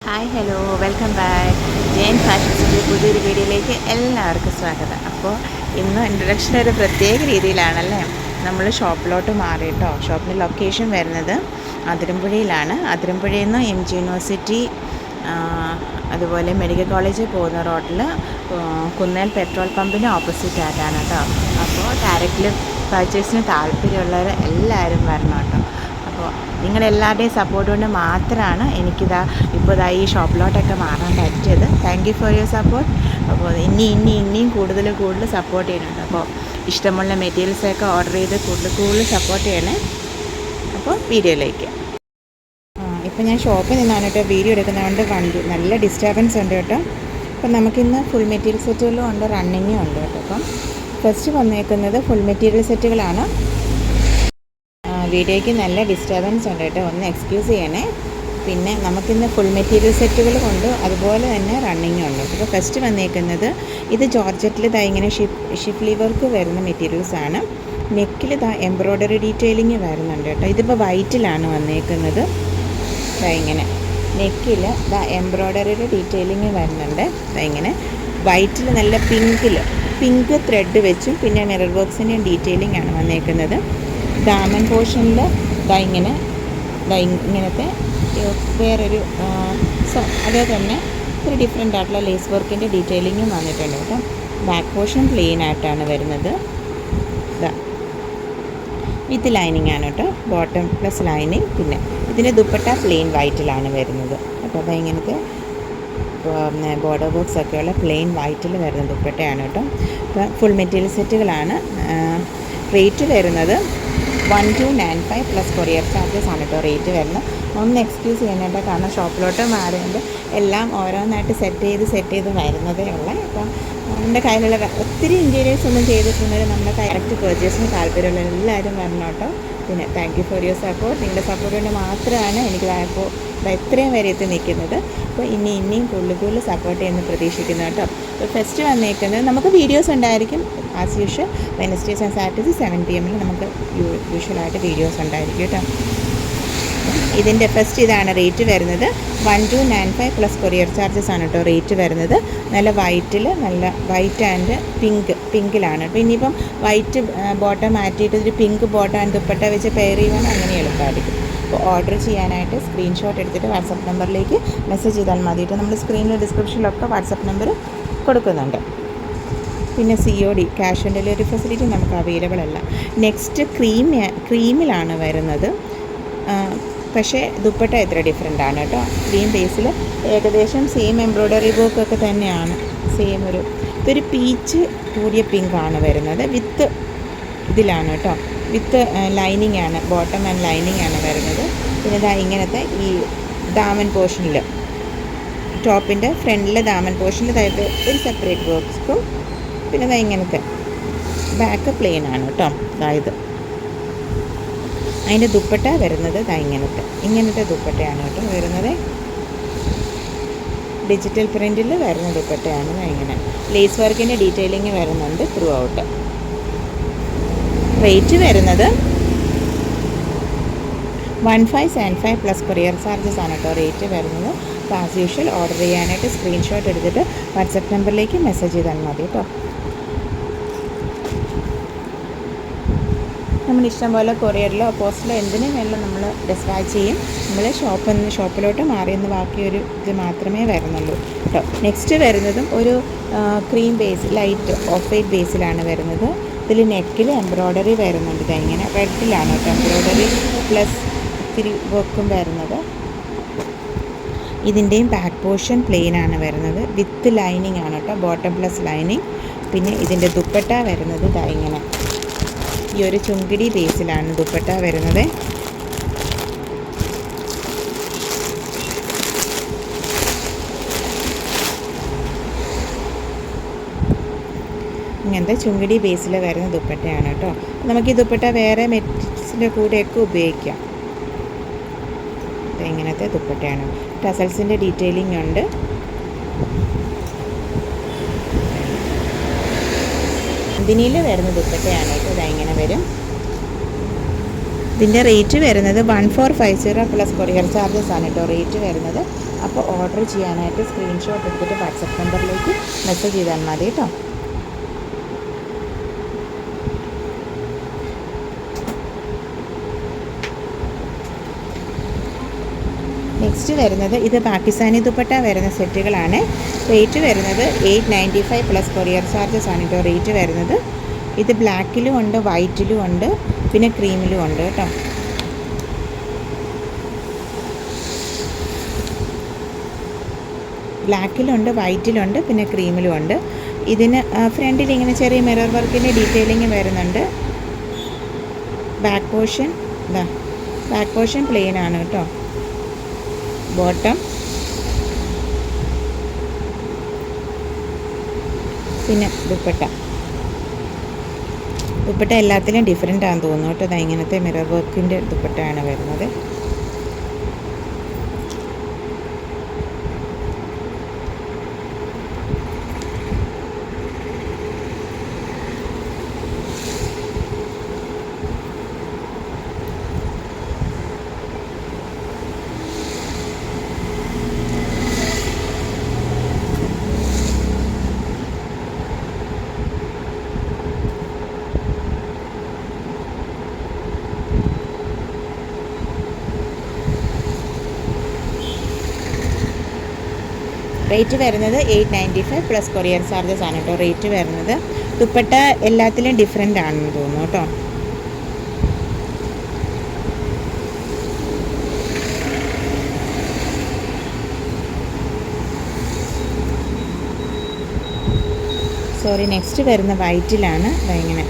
Hi hello welcome back. Jain ഫാഷൻസിൻ്റെ പുതിയൊരു വീഡിയോയിലേക്ക് എല്ലാവർക്കും സ്വാഗതം. അപ്പോൾ ഇന്ന് ഇൻട്രഡക്ഷൻ ഒരു പ്രത്യേക രീതിയിലാണല്ലേ. നമ്മൾ ഷോപ്പിലോട്ട് മാറി കേട്ടോ. ഷോപ്പിൻ്റെ ലൊക്കേഷൻ വരുന്നത് അതിരമ്പുഴയിലാണ്. അതിരമ്പുഴയിൽ നിന്ന് എം ജി യൂണിവേഴ്സിറ്റി അതുപോലെ മെഡിക്കൽ കോളേജിൽ പോകുന്ന റോഡിൽ കുന്നേൽ പെട്രോൾ പമ്പിന് ഓപ്പോസിറ്റ് ആയിട്ടാണ് കേട്ടോ. അപ്പോൾ ഡയറക്റ്റ്ലി പർച്ചേസിന് താല്പര്യമുള്ളവർ എല്ലാവരും വരണം കേട്ടോ. അപ്പോൾ നിങ്ങളെല്ലാവരുടെയും സപ്പോർട്ട് കൊണ്ട് മാത്രമാണ് എനിക്കിതാ ഇപ്പോൾ ഈ ഷോപ്പിലോട്ടൊക്കെ മാറാൻ പറ്റിയത്. Thank you for your support. അപ്പോൾ ഇനിയും കൂടുതൽ സപ്പോർട്ട് ചെയ്യുന്നുണ്ട്. അപ്പോൾ ഇഷ്ടമുള്ള മെറ്റീരിയൽസൊക്കെ ഓർഡർ ചെയ്ത് കൂടുതൽ സപ്പോർട്ട് ചെയ്യണേ. അപ്പോൾ വീഡിയോയിലേക്ക് ഇപ്പോൾ ഞാൻ ഷോപ്പിൽ നിന്നാണ് കേട്ടോ വീഡിയോ എടുക്കുന്നതുകൊണ്ട് വണ്ടി നല്ല ഡിസ്റ്റർബൻസ് ഉണ്ട് കേട്ടോ. അപ്പം നമുക്കിന്ന് ഫുൾ മെറ്റീരിയൽ സെറ്റുകളും ഉണ്ട്, റണ്ണിങ്ങും ഉണ്ട് കേട്ടോ. അപ്പം ഫസ്റ്റ് വന്നേക്കുന്നത് ഫുൾ മെറ്റീരിയൽ സെറ്റുകളാണ്. വീഡിയോയ്ക്ക് നല്ല ഡിസ്റ്റർബൻസ് ഉണ്ട് കേട്ടോ, ഒന്ന് എക്സ്ക്യൂസ് ചെയ്യണേ. പിന്നെ നമുക്കിന്ന് ഫുൾ മെറ്റീരിയൽ സെറ്റുകൾ കൊണ്ട് അതുപോലെ തന്നെ റണ്ണിങ്ങും ഉണ്ട്. അപ്പോൾ ഫസ്റ്റ് വന്നേക്കുന്നത് ഇത് ജോർജറ്റിൽ ഇങ്ങനെ ഷിഫ്ലി വർക്ക് വരുന്ന മെറ്റീരിയൽസാണ്. നെക്കിൽ എംബ്രോയ്ഡറി ഡീറ്റെയിലിങ് വരുന്നുണ്ട് കേട്ടോ. ഇതിപ്പോൾ വൈറ്റിലാണ് വന്നേക്കുന്നത്. ഇങ്ങനെ നെക്കിൽ എംബ്രോയ്ഡറിയുടെ ഡീറ്റെയിലിങ് വരുന്നുണ്ട്. ഇങ്ങനെ വൈറ്റിൽ നല്ല പിങ്ക് ത്രെഡ് വെച്ചും പിന്നെ മിറർ വർക്ക്സിൻ്റെയും ഡീറ്റെയിലിംഗ് ആണ് വന്നേക്കുന്നത്. ഡാമൻ പോർഷനിൽ ഇങ്ങനത്തെ വേറൊരു അതേ തന്നെ ഒരു ഡിഫറെൻ്റ് ആയിട്ടുള്ള ലേസ് വർക്കിൻ്റെ ഡീറ്റെയിലിങ്ങും വന്നിട്ടുണ്ട് കേട്ടോ. ബാക്ക് പോർഷൻ പ്ലെയിൻ ആയിട്ടാണ് വരുന്നത്. വിത്ത് ലൈനിങ് ആണ് കേട്ടോ, ബോട്ടം പ്ലസ് ലൈനിങ്. പിന്നെ ഇതിൻ്റെ ദുപ്പട്ട പ്ലെയിൻ വൈറ്റിലാണ് വരുന്നത്. അപ്പോൾ ഇങ്ങനത്തെ ബോർഡർ ബോക്സ് ഒക്കെയുള്ള പ്ലെയിൻ വൈറ്റിൽ വരുന്ന ദുപ്പട്ടയാണ് കേട്ടോ. അപ്പോൾ ഫുൾ മെറ്റീരിയൽ സെറ്റുകളാണ്. റേറ്റ് വരുന്നത് 1295 പ്ലസ് കൊറിയർ ചാർജസ് ആണ് കേട്ടോ റേറ്റ് വരുന്നത്. ഒന്ന് എക്സ്ക്യൂസ് ചെയ്യാനായിട്ട്, കാരണം ഷോപ്പിലോട്ട് മാറിയുണ്ട് എല്ലാം ഓരോന്നായിട്ട് സെറ്റ് ചെയ്ത് വരുന്നതേ ഉള്ളൂ. അപ്പം നമ്മുടെ കയ്യിലുള്ള ഒത്തിരി ഇൻറ്റീരിയേഴ്സ് ഒന്നും ചെയ്തിട്ടുണ്ടെങ്കിൽ നമ്മുടെ കറക്റ്റ് പർച്ചേസിന് താല്പര്യമുള്ള എല്ലാവരും വരണം കേട്ടോ. പിന്നെ thank you for your support. നിങ്ങളുടെ സപ്പോർട്ട് കൊണ്ട് മാത്രമാണ് എനിക്ക് ഇപ്പോൾ ഇത്രയും വരെ എത്തി നിൽക്കുന്നത്. അപ്പോൾ ഇനിയും കൂടുതൽ സപ്പോർട്ട് ചെയ്യുന്ന പ്രതീക്ഷിക്കുന്നു കേട്ടോ. അപ്പോൾ ഫസ്റ്റ് വന്നേക്കുന്നത് നമുക്ക് വീഡിയോസ് ഉണ്ടായിരിക്കും as usual. Wednesdays and Saturdays 7 PM നമുക്ക് യൂഷ്വലായിട്ട് വീഡിയോസ് ഉണ്ടായിരിക്കും കേട്ടോ. ഇതിൻ്റെ ഫസ്റ്റ് ഇതാണ് റേറ്റ് വരുന്നത് 1295 പ്ലസ് കൊറിയർ ചാർജസ് ആണ് കേട്ടോ റേറ്റ് വരുന്നത്. നല്ല വൈറ്റ് ആൻഡ് പിങ്കിലാണ് കേട്ടോ. ഇനിയിപ്പം വൈറ്റ് ബോട്ടം മാറ്റിയിട്ട് ഒരു പിങ്ക് ബോട്ടം ആൻഡ് ദുപ്പട്ട വെച്ച് പെയർ ചെയ്യുവാൻ അങ്ങനെ എളുപ്പമായിരിക്കും. അപ്പോൾ ഓർഡർ ചെയ്യാനായിട്ട് സ്ക്രീൻഷോട്ട് എടുത്തിട്ട് വാട്സപ്പ് നമ്പറിലേക്ക് മെസ്സേജ് ചെയ്താൽ മതിയിട്ട്. നമ്മൾ സ്ക്രീനിൽ ഡിസ്ക്രിപ്ഷനിലൊക്കെ വാട്സപ്പ് നമ്പർ കൊടുക്കുന്നുണ്ട്. പിന്നെ COD cash on delivery facility നമുക്ക് അവൈലബിൾ അല്ല. നെക്സ്റ്റ് ക്രീമിലാണ് വരുന്നത്. പക്ഷേ ദുപ്പട്ട ഇത്ര ഡിഫറെൻ്റ് ആണ് കേട്ടോ. ക്രീം ബേസിൽ ഏകദേശം സെയിം എംബ്രോയ്ഡറി വർക്കൊക്കെ തന്നെയാണ്. ഇതൊരു പീച്ച് കൂടിയ പിങ്കാണ് വരുന്നത്. വിത്ത് ഇതിലാണ് കേട്ടോ, വിത്ത് ലൈനിങ് ആണ്, ബോട്ടം ആൻഡ് ലൈനിങ് ആണ് വരുന്നത്. പിന്നെ ഇങ്ങനത്തെ ഈ ദാമൻ പോർഷനിൽ ടോപ്പിൻ്റെ ഫ്രണ്ടിലെ ദാമൻ പോർഷനിൽ ഒരു സെപ്പറേറ്റ് വർക്ക്സും പിന്നെ ഇങ്ങനത്തെ ബാക്ക് പ്ലെയിൻ ആണ് കേട്ടോ. അതായത് അതിൻ്റെ ദുപ്പട്ട വരുന്നത് ഇങ്ങനത്തെ ദുപ്പട്ടയാണ് കേട്ടോ വരുന്നത്. ഡിജിറ്റൽ പ്രിൻറ്റിൽ വരുന്ന ദുപ്പട്ടയാണ്. ഇങ്ങനെ ലേസ് വർക്കിൻ്റെ ഡീറ്റെയിലിംഗ് വരുന്നുണ്ട് ത്രൂ ഔട്ട്. റേറ്റ് വരുന്നത് 1575 പ്ലസ് കൊറിയർ ചാർജസ് ആണ് കേട്ടോ റേറ്റ് വരുന്നത്. അപ്പോൾ ആസ് യൂഷ്വൽ ഓർഡർ ചെയ്യാനായിട്ട് സ്ക്രീൻഷോട്ട് എടുത്തിട്ട് വാട്സപ്പ് നമ്പറിലേക്ക് മെസ്സേജ് ചെയ്താൽ മതി കേട്ടോ. നമ്മൾ ഇഷ്ടംപോലെ കൊറിയറിലോ പോസ്റ്റിലോ എന്തിനും വേണം നമ്മൾ ഡിസ്പാച്ച് ചെയ്യും. നമ്മൾ ഷോപ്പിലോട്ട് മാറിയെന്ന് ബാക്കിയൊരു ഇത് മാത്രമേ വരുന്നുള്ളൂ കേട്ടോ. നെക്സ്റ്റ് വരുന്നതും ഒരു cream base light off white ബേസിലാണ് വരുന്നത്. ഇതിൽ നെക്കിൽ എംബ്രോയ്ഡറി വരുന്നുണ്ട്. ഇങ്ങനെ റെഡിലാണ് കേട്ടോ എംബ്രോയ്ഡറി പ്ലസ് ഇത്തിരി വർക്കും വരുന്നത്. ഇതിൻ്റെയും ബാക്ക് പോർഷൻ പ്ലെയിൻ ആണ് വരുന്നത്. വിത്ത് ലൈനിങ് ആണ് കേട്ടോ, ബോട്ടം പ്ലസ് ലൈനിങ്. പിന്നെ ഇതിൻ്റെ ദുപ്പട്ട വരുന്നത് ഇങ്ങനെ ഈ ഒരു ചുങ്കിടി ബേസിലാണ് ദുപ്പട്ട വരുന്നത്. ഇങ്ങനത്തെ ചുങ്കിടി ബേസിൽ വരുന്ന ദുപ്പട്ടയാണ് കേട്ടോ. നമുക്ക് ഈ ദുപ്പട്ട വേറെ മെറ്റീരിയൽസിൻ്റെ കൂടെയൊക്കെ ഉപയോഗിക്കാം. ഇങ്ങനത്തെ ദുപ്പട്ടയാണ്. ടസൽസിൻ്റെ ഡീറ്റെയിലിംഗ് ഉണ്ട്. ഇതിനിൽ വരുന്ന ദുപ്പട്ടയാണ് കേട്ടോ. ഇങ്ങനെ വരും. ഇതിൻ്റെ റേറ്റ് വരുന്നത് 1450 പ്ലസ് കൊറിയർ ചാർജസ് ആണ് കേട്ടോ റേറ്റ് വരുന്നത്. അപ്പോൾ ഓർഡർ ചെയ്യാനായിട്ട് സ്ക്രീൻഷോട്ട് എടുത്തിട്ട് വാട്സപ്പ് നമ്പറിലേക്ക് മെസ്സേജ് ചെയ്താൽ മതി കേട്ടോ. നെക്സ്റ്റ് വരുന്നത് ഇത് പാകിസ്ഥാനി ദുപ്പട്ട വരുന്ന സെറ്റുകളാണ്. റേറ്റ് വരുന്നത് 895 പ്ലസ് കൊറിയർ ചാർജസ് ആണ് കേട്ടോ റേറ്റ് വരുന്നത്. ഇത് ബ്ലാക്കിലും ഉണ്ട്, വൈറ്റിലും ഉണ്ട്, പിന്നെ ക്രീമിലും ഉണ്ട് കേട്ടോ. ബ്ലാക്കിലുണ്ട്, വൈറ്റിലുണ്ട്, പിന്നെ ക്രീമിലും ഉണ്ട്. ഇതിന് ഫ്രണ്ടിൽ ഇങ്ങനെ ചെറിയ മിറർ വർക്കിൻ്റെ ഡീറ്റെയിലിങ് വരുന്നുണ്ട്. ബാക്ക് പോർഷൻ പ്ലെയിൻ ആണ് കേട്ടോ. ബോട്ടം പിന്നെ ദുപ്പട്ട എല്ലാത്തിലും ഡിഫറെൻ്റ് ആണെന്ന് തോന്നുന്നു കേട്ടോ. അത് ഇങ്ങനത്തെ മിറർ വർക്കിൻ്റെ ദുപ്പട്ടയാണ് വരുന്നത്. റേറ്റ് വരുന്നത് 895 പ്ലസ് കൊറിയർ ചാർജസ് ആണ് കേട്ടോ റേറ്റ് വരുന്നത്. ദുപ്പട്ട എല്ലാത്തിലും ഡിഫറെൻ്റ് ആണെന്ന് തോന്നുന്നു കേട്ടോ. നെക്സ്റ്റ് വരുന്ന വൈറ്റിലാണ്. ഇങ്ങനെ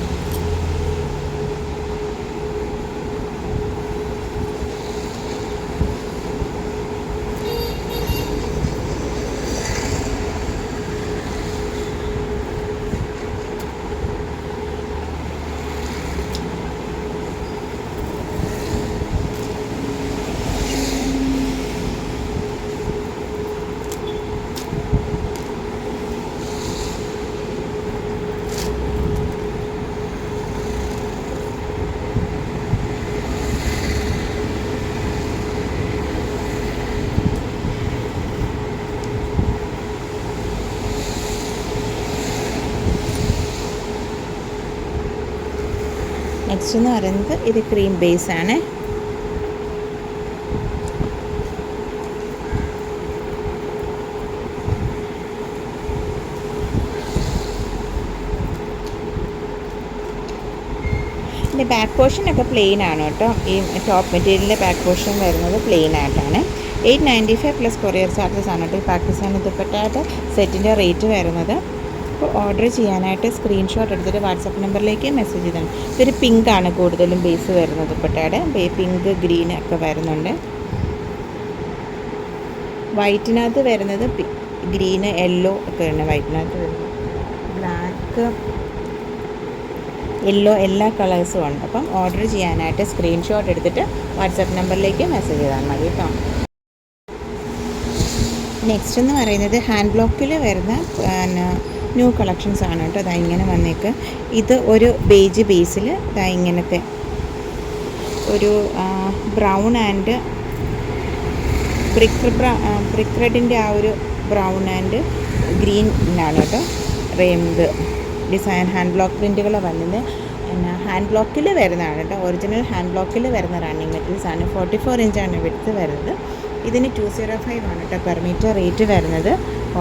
നെക്സ്റ്റ് എന്ന് പറയുന്നത് ഇത് ക്രീം ബേസ് ആണ്. ഇതിൻ്റെ ബാക്ക് പോർഷനൊക്കെ പ്ലെയിൻ ആണ് കേട്ടോ. ഈ ടോപ്പ് മെറ്റീരിയലിൻ്റെ ബാക്ക് പോർഷൻ വരുന്നത് പ്ലെയിൻ ആയിട്ടാണ്. 895 പ്ലസ് കൊറിയർ ചാർജസ് ആണ് കേട്ടോ ഈ പാകിസ്ഥാനി ദുപ്പട്ടയുടെ സെറ്റിൻ്റെ റേറ്റ് വരുന്നത്. അപ്പോൾ ഓർഡർ ചെയ്യാനായിട്ട് സ്ക്രീൻഷോട്ട് എടുത്തിട്ട് വാട്സപ്പ് നമ്പറിലേക്ക് മെസ്സേജ് ചെയ്താണ്. ഇതൊരു പിങ്ക് ആണ് കൂടുതലും ബേസ് വരുന്നത് ദുപ്പട്ടയുടെ. പിങ്ക്, ഗ്രീൻ ഒക്കെ വരുന്നുണ്ട്. വൈറ്റിനകത്ത് വരുന്നത് ഗ്രീന്, യെല്ലോ ഒക്കെ ഉണ്ട് വൈറ്റിനകത്ത് വരുന്നത്. ബ്ലാക്ക്, യെല്ലോ എല്ലാ കളേഴ്സും ഉണ്ട്. അപ്പം ഓർഡർ ചെയ്യാനായിട്ട് സ്ക്രീൻഷോട്ട് എടുത്തിട്ട് വാട്സപ്പ് നമ്പറിലേക്ക് മെസ്സേജ് ചെയ്താൽ മതി കേട്ടോ. നെക്സ്റ്റ് എന്ന് പറയുന്നത് ഹാൻഡ് ബ്ലോക്കിൽ വരുന്ന ന്യൂ കളക്ഷൻസ് ആണ് കേട്ടോ. അതാ ഇങ്ങനെ വന്നേക്ക്. ഇത് ഒരു ബേജ് ബേസിൽ ഇതാ ഇങ്ങനത്തെ ഒരു ബ്രൗൺ ആൻഡ് ബ്രിക്ക് റെഡിൻ്റെ ആ ഒരു ബ്രൗൺ ആൻഡ് ഗ്രീൻ ആണ് കേട്ടോ റേംഡ് ഡിസൈൻ ഹാൻഡ് ബ്ലോക്ക് പ്രിൻറ്റുകൾ വന്നത്. പിന്നെ ഹാൻഡ് ബ്ലോക്കിൽ വരുന്നതാണ് കേട്ടോ. ഒറിജിനൽ ഹാൻഡ് ബ്ലോക്കിൽ വരുന്ന റണ്ണിങ് മെറ്റീരിയൽസ് ആണ്. 44 ഇഞ്ചാണ് വിഡ്ത്ത് വരുന്നത്. ഇതിന് 205 ആണ് കേട്ടോ പെർ മീറ്റർ റേറ്റ് വരുന്നത്.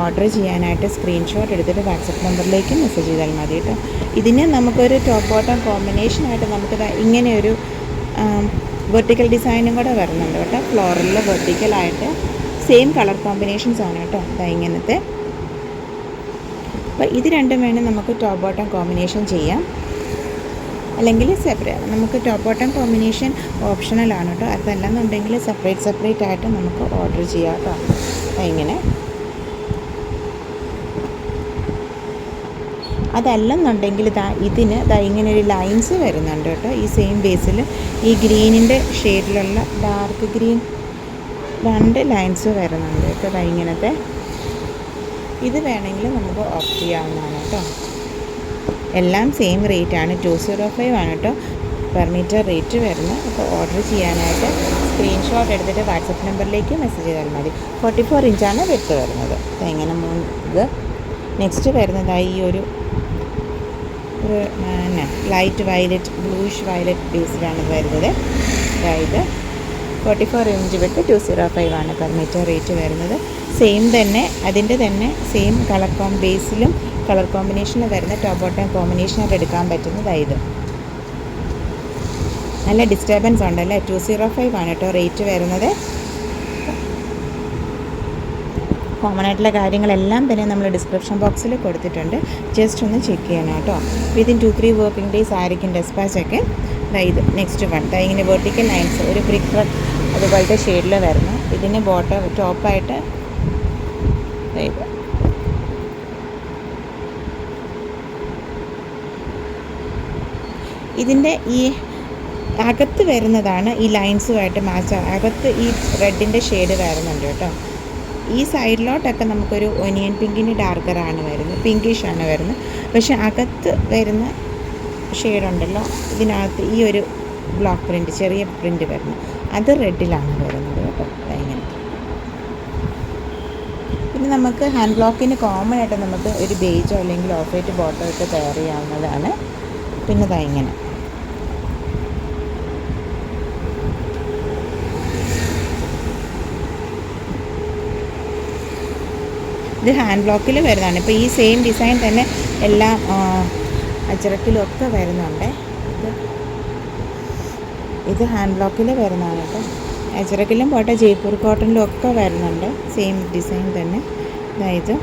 ഓർഡർ ചെയ്യാനായിട്ട് സ്ക്രീൻഷോട്ട് എടുത്തിട്ട് വാട്സപ്പ് നമ്പറിലേക്ക് മെസ്സേജ് ചെയ്താൽ മതി കേട്ടോ. ഇതിന് നമുക്കൊരു ടോപ്പ് ബോട്ടം കോമ്പിനേഷനായിട്ട് നമുക്ക് ഇങ്ങനെയൊരു വെർട്ടിക്കൽ ഡിസൈനും കൂടെ വരുന്നുണ്ട് കേട്ടോ. ഫ്ലോറലിൽ വെർട്ടിക്കലായിട്ട് സെയിം കളർ കോമ്പിനേഷൻസ് ആണ് കേട്ടോ. ഇങ്ങനത്തെ. അപ്പോൾ ഇത് രണ്ടും വേണം നമുക്ക് ടോപ്പ് ബോട്ടം കോമ്പിനേഷൻ ചെയ്യാം. അല്ലെങ്കിൽ നമുക്ക് ടോപ്പ് ബോട്ടം കോമ്പിനേഷൻ ഓപ്ഷണലാണ് കേട്ടോ. അതല്ലെന്നുണ്ടെങ്കിൽ സെപ്പറേറ്റ് ആയിട്ട് നമുക്ക് ഓർഡർ ചെയ്യാം കേട്ടോ. ഇങ്ങനെ അതല്ലെന്നുണ്ടെങ്കിൽ ഇതിന് ഇങ്ങനെ ഒരു ലൈൻസ് വരുന്നുണ്ട് കേട്ടോ. ഈ സെയിം ബേസിൽ ഈ ഗ്രീനിൻ്റെ ഷെയ്ഡിലുള്ള ഡാർക്ക് ഗ്രീൻ 2 ലൈൻസ് വരുന്നുണ്ട് കേട്ടോ. ഇങ്ങനത്തെ ഇത് വേണമെങ്കിൽ നമുക്ക് ഓപ്റ്റ് ചെയ്യാവുന്നതാണ് കേട്ടോ. എല്ലാം സെയിം റേറ്റ് ആണ്. 205 ആണ് കേട്ടോ. പെർ മീറ്റർ റേറ്റ് വരുന്നത്. അപ്പോൾ ഓർഡർ ചെയ്യാനായിട്ട് സ്ക്രീൻഷോട്ട് എടുത്തിട്ട് വാട്സപ്പ് നമ്പറിലേക്ക് മെസ്സേജ് ചെയ്താൽ മതി. 44 ഇഞ്ചാണ് വിഡ്ത്ത് വരുന്നത്. ഇങ്ങനെ ഇത് നെക്സ്റ്റ് വരുന്നതായി ഈ ഒരു ലൈറ്റ് വയലറ്റ് ബ്ലൂഷ് വയലറ്റ് ബേസിലാണ് വരുന്നത്. അതായത് 44 ഇഞ്ച് വിട്ട് 205 ആണ് പെർ മീറ്റർ റേറ്റ് വരുന്നത്. സെയിം തന്നെ അതിൻ്റെ തന്നെ സെയിം കളർ ബേസിലും കളർ കോമ്പിനേഷനിൽ വരുന്ന ടോപ്പ് ബോട്ടം കോമ്പിനേഷനായിട്ട് എടുക്കാൻ പറ്റുന്നതായത്. നല്ല ഡിസ്റ്റർബൻസ് ഉണ്ടല്ലേ. 205 ആണ് കേട്ടോ റേറ്റ് വരുന്നത്. കോമൺ ആയിട്ടുള്ള കാര്യങ്ങളെല്ലാം തന്നെ നമ്മൾ ഡിസ്ക്രിപ്ഷൻ ബോക്സിൽ കൊടുത്തിട്ടുണ്ട്. ജസ്റ്റ് ഒന്ന് ചെക്ക് ചെയ്യണം കേട്ടോ. വിതിൻ 2-3 വർക്കിംഗ് ഡേയ്സ് ആയിരിക്കും ഡെസ്പാച്ചൊക്കെ. ഇത് നെക്സ്റ്റ് വൺ ഇങ്ങനെ വെർട്ടിക്കൽ ലൈൻസ് ഒരു ബ്രിക്ക് റെഡ് അതുപോലത്തെ ഷെയ്ഡിൽ വരുന്നു. ഇതിന് ടോപ്പായിട്ട് ഇതിൻ്റെ ഈ അകത്ത് വരുന്നതാണ് ഈ ലൈൻസുമായിട്ട് മാച്ച്. അകത്ത് ഈ റെഡിൻ്റെ ഷെയ്ഡ് വരുന്നുണ്ട് കേട്ടോ. ഈ സൈഡിലോട്ടൊക്കെ നമുക്കൊരു ഒനിയൻ പിങ്കിന് ഡാർക്കറാണ് വരുന്നത്, പിങ്കിഷാണ് വരുന്നത്. പക്ഷെ അകത്ത് വരുന്ന ഷെയ്ഡുണ്ടല്ലോ, ഇതിനകത്ത് ഈ ഒരു ബ്ലോക്ക് പ്രിൻറ്റ് ചെറിയ പ്രിൻറ്റ് വരുന്നു, അത് റെഡിലാണ് വരുന്നത് കേട്ടോ. ഇങ്ങനെ പിന്നെ നമുക്ക് ഹാൻഡ് ബ്ലോക്കിന് കോമൺ ആയിട്ട് നമുക്ക് ഒരു ബേജോ അല്ലെങ്കിൽ ഓഫ് വൈറ്റ് ബോട്ടോ ഇട്ട് പെയർ ചെയ്യാവുന്നതാണ്. പിന്നെ ഇങ്ങനെ ഇത് ഹാൻഡ് ബ്ലോക്കിൽ വരുന്നതാണ്. ഇപ്പോൾ ഈ സെയിം ഡിസൈൻ തന്നെ എല്ലാം അജറക്കിലും ഒക്കെ വരുന്നുണ്ട്. ഇത് ഹാൻഡ് ബ്ലോക്കിൽ വരുന്നതാണ് കേട്ടോ. അജറക്കിലും പോട്ടെ ജയ്പൂർ കോട്ടണിലും ഒക്കെ വരുന്നുണ്ട് സെയിം ഡിസൈൻ തന്നെ. അതായത്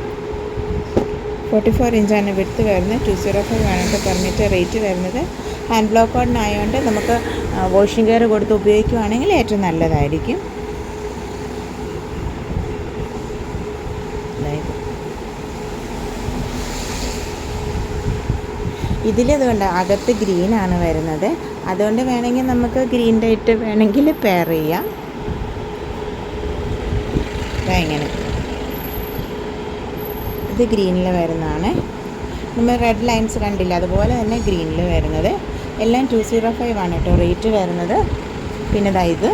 44 ഇഞ്ചാണ് വിഡ്ത്ത് വരുന്നത്. 205 ആണ് പെർ മീറ്റർ റേറ്റ് വരുന്നത്. ഹാൻഡ് ബ്ലോക്ക് കോട്ടനായതുകൊണ്ട് നമുക്ക് വാഷിംഗ് കെയർ കൊടുത്ത് ഉപയോഗിക്കുകയാണെങ്കിൽ ഏറ്റവും നല്ലതായിരിക്കും. ഇതിലിതുകൊണ്ട് അകത്ത് ഗ്രീനാണ് വരുന്നത്. അതുകൊണ്ട് വേണമെങ്കിൽ നമുക്ക് ഗ്രീൻ ലൈറ്റ് വേണമെങ്കിൽ പെയർ ചെയ്യാം. ഇങ്ങനെ ഇത് ഗ്രീനിൽ വരുന്നതാണ്. നമ്മൾ റെഡ് ലൈൻസ് കണ്ടില്ല, അതുപോലെ തന്നെ ഗ്രീനിൽ വരുന്നത്. എല്ലാം 205 ആണ് കേട്ടോ റേറ്റ് വരുന്നത്. പിന്നെ ഇത്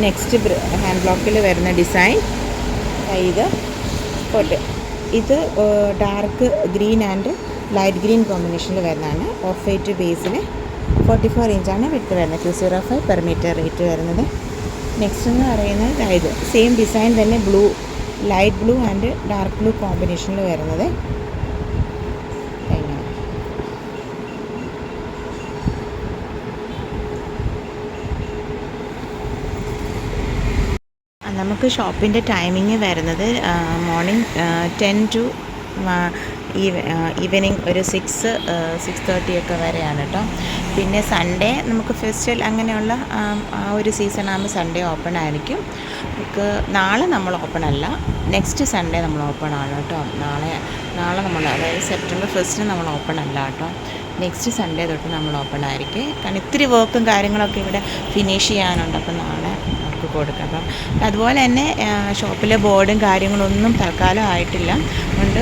നെക്സ്റ്റ് ഹാൻഡ് ബ്ലോക്കിൽ വരുന്ന ഡിസൈൻ. ഇത് dark green and light green കോമ്പിനേഷനിൽ വരുന്നതാണ്. ഓഫ് വൈറ്റ് ബേസിൽ 44 ഇഞ്ചാണ് വിഡ്ത്ത് വരുന്നത്. 205 പെർ മീറ്റർ റേറ്റ് വരുന്നത്. നെക്സ്റ്റ് എന്ന് പറയുന്നത് ഇത് സെയിം ഡിസൈൻ തന്നെ blue, light blue and dark blue കോമ്പിനേഷനിൽ വരുന്നത്. നമുക്ക് ഷോപ്പിൻ്റെ ടൈമിങ് വരുന്നത് മോർണിംഗ് 10 to ഈവനിങ് ഒരു 6-6:30 ഒക്കെ വരെയാണ് കേട്ടോ. പിന്നെ സൺഡേ നമുക്ക് ഫെസ്റ്റിവൽ അങ്ങനെയുള്ള ആ ഒരു സീസൺ ആകുമ്പോൾ സൺഡേ ഓപ്പൺ ആയിരിക്കും. നമുക്ക് നാളെ നമ്മൾ ഓപ്പൺ അല്ല, നെക്സ്റ്റ് സൺഡേ നമ്മൾ ഓപ്പൺ ആണ് കേട്ടോ. നാളെ നമ്മൾ അതായത് സെപ്റ്റംബർ 1 നമ്മൾ ഓപ്പൺ അല്ല കേട്ടോ. നെക്സ്റ്റ് സൺഡേ തൊട്ട് നമ്മൾ ഓപ്പൺ ആയിരിക്കും. കാരണം ഇത്തിരി വർക്കും കാര്യങ്ങളൊക്കെ ഇവിടെ ഫിനിഷ് ചെയ്യാനുണ്ട്. അപ്പോൾ നാളെ നമുക്ക് കൊടുക്കാം. അപ്പം അതുപോലെ തന്നെ ഷോപ്പിലെ ബോർഡും കാര്യങ്ങളൊന്നും തൽക്കാലം ആയിട്ടില്ല. അതുകൊണ്ട്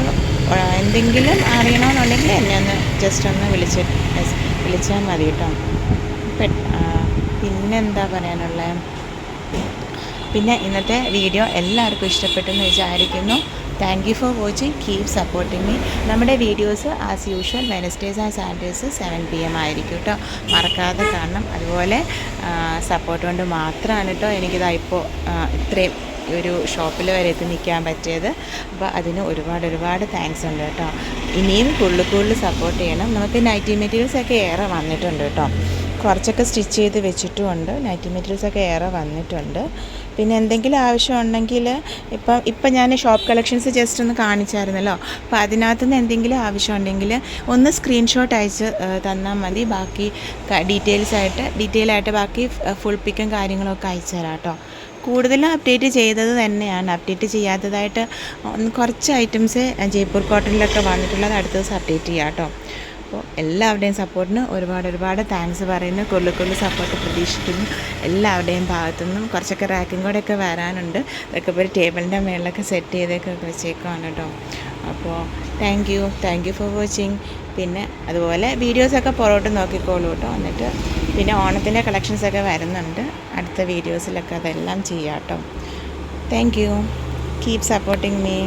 എന്തെങ്കിലും അറിയണമെന്നുണ്ടെങ്കിൽ എന്നെ ഒന്ന് ജസ്റ്റ് ഒന്ന് വിളിച്ചാൽ മതി കേട്ടോ. പിന്നെന്താ പറയാനുള്ളത്? പിന്നെ ഇന്നത്തെ വീഡിയോ എല്ലാവർക്കും ഇഷ്ടപ്പെട്ടെന്ന് വിചാരിക്കുന്നു. Thank you for watching. Keep supporting me. നമ്മുടെ videos as usual Wednesdays and Saturdays 7 PM ആയിരിക്കും കേട്ടോ. മറക്കാതെ കാണണം. അതുപോലെ സപ്പോർട്ട് കൊണ്ട് മാത്രമാണ് കേട്ടോ എനിക്കിതായിപ്പോൾ ഇത്രയും ഒരു ഷോപ്പിൽ വരെ എത്തി നിൽക്കാൻ പറ്റിയത്. അപ്പോൾ അതിന് ഒരുപാട് താങ്ക്സ് ഉണ്ട് കേട്ടോ. ഇനിയും കൂടുതൽ സപ്പോർട്ട് ചെയ്യണം. നമുക്ക് നൈറ്റി മെറ്റീരിയൽസൊക്കെ ഏറെ വന്നിട്ടുണ്ട് കേട്ടോ. കുറച്ചൊക്കെ സ്റ്റിച്ച് ചെയ്ത് വെച്ചിട്ടുമുണ്ട്. നൈറ്റി മെറ്റീരിയൽസൊക്കെ ഏറെ വന്നിട്ടുണ്ട്. പിന്നെ എന്തെങ്കിലും ആവശ്യമുണ്ടെങ്കിൽ ഇപ്പം ഞാൻ ഷോപ്പ് കളക്ഷൻസ് ജസ്റ്റ് ഒന്ന് കാണിച്ചായിരുന്നല്ലോ. അപ്പോൾ അതിനകത്തുനിന്ന് എന്തെങ്കിലും ആവശ്യമുണ്ടെങ്കിൽ ഒന്ന് സ്ക്രീൻഷോട്ട് അയച്ച് തന്നാൽ മതി. ബാക്കി ഡീറ്റെയിൽ ആയിട്ട് ബാക്കി ഫുൾ പിക്കും കാര്യങ്ങളൊക്കെ അയച്ചു തരാം കേട്ടോ. കൂടുതലും അപ്ഡേറ്റ് ചെയ്തത് തന്നെയാണ്. അപ്ഡേറ്റ് ചെയ്യാത്തതായിട്ട് കുറച്ച് ഐറ്റംസ് ജയ്പൂർ കോട്ടണിലൊക്കെ വന്നിട്ടുള്ളത് അടുത്ത ദിവസം അപ്ഡേറ്റ് ചെയ്യാം കേട്ടോ. അപ്പോൾ എല്ലാവരുടെയും സപ്പോർട്ടിന് ഒരുപാട് താങ്ക്സ് പറയുന്നു. കൂടുതൽ സപ്പോർട്ട് പ്രതീക്ഷിക്കുന്നു എല്ലാവരുടെയും ഭാഗത്തുനിന്നും. കുറച്ചൊക്കെ റാക്കിങ് കൂടെയൊക്കെ വരാനുണ്ട്. അതൊക്കെ ഇപ്പോൾ ഒരു ടേബിളിൻ്റെ മേളിലൊക്കെ സെറ്റ് ചെയ്തൊക്കെ വെച്ചേക്കാണ് കേട്ടോ. അപ്പോൾ താങ്ക് യു ഫോർ വാച്ചിങ്. പിന്നെ അതുപോലെ വീഡിയോസൊക്കെ പുറകോട്ട് നോക്കിക്കോളൂ കേട്ടോ. എന്നിട്ട് പിന്നെ ഓണത്തിൻ്റെ കളക്ഷൻസൊക്കെ വരുന്നുണ്ട്. അടുത്ത വീഡിയോസിലൊക്കെ അതെല്ലാം ചെയ്യാം കേട്ടോ. Thank you. Keep supporting me.